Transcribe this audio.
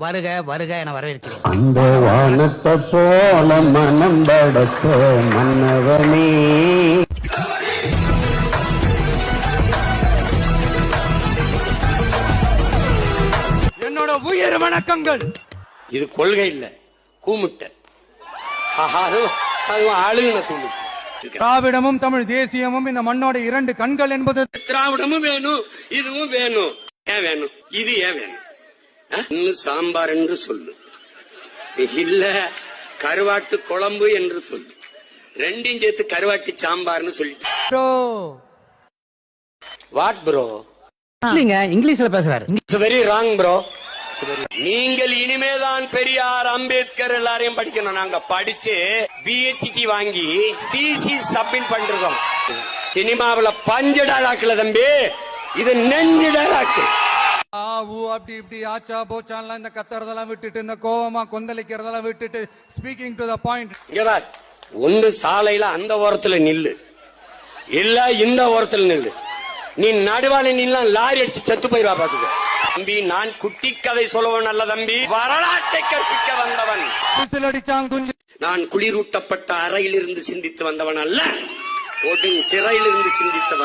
வருக வருக என வரவேற்கிறேன். அந்த வானத்தை போல மனம் படைச்ச மன்னவனே. என்னோட உயிர் வணக்கங்கள். இது கொள்கை இல்ல, கூமுட்ட. ஆளுகின கூமுட்ட. திராவிடமும் தமிழ் தேசியமும் இந்த மண்ணோட இரண்டு கண்கள் என்பது. திராவிடமும் வேணும், இதுவும் வேணும். ஏன் வேணும்? இது ஏன் வேணும்? சாம்பார் என்று சொல்லு, இல்ல கருவாட்டு குழம்பு என்று சொல்லு. ரெண்டையும் சேர்த்து கருவாட்டு சாம்பார்னு சொல்லிட்டு. What bro? இல்லைங்க, இங்கிலீஷ்ல பேசுறாரு. Very wrong bro. நீங்கள் இனிமேதான் பெரியார், அம்பேத்கர் எல்லாரையும் படிக்கணும். நாங்க படிச்சு பிஹெச்டி வாங்கி தீசிஸ் சப்மிட் பண்றோம். சினிமாவில பஞ்சு டாலாக்குல தம்பி, இது நெஞ்சு டாலாக்கு. அப்படி இப்படி ஆச்சா போச்சான்லாம் இந்த கத்துறதெல்லாம் விட்டுட்டு, இந்த கோவமா கொந்தளிக்கிறதெல்லாம் விட்டுட்டு, ஸ்பீக்கிங் டு த பாயிண்ட். ஒன்று சாலையில அந்த ஓரத்துல நில்லு, இல்ல இந்த ஓரத்துல நில்லு. நீ நடுவான நில்லாம் லாரி அடிச்சு செத்து போயிருவா பாத்துக்க. தம்பி, நான் குட்டி கதை சொல்லுவன் அல்ல தம்பி, வரலாற்றை கற்பிக்க வந்தவன். நான் குளிரூட்டப்பட்ட அறையிலிருந்து சிந்தித்து வந்தவன் அல்ல, சிறையிலிருந்து சிந்தித்து வந்தவன்.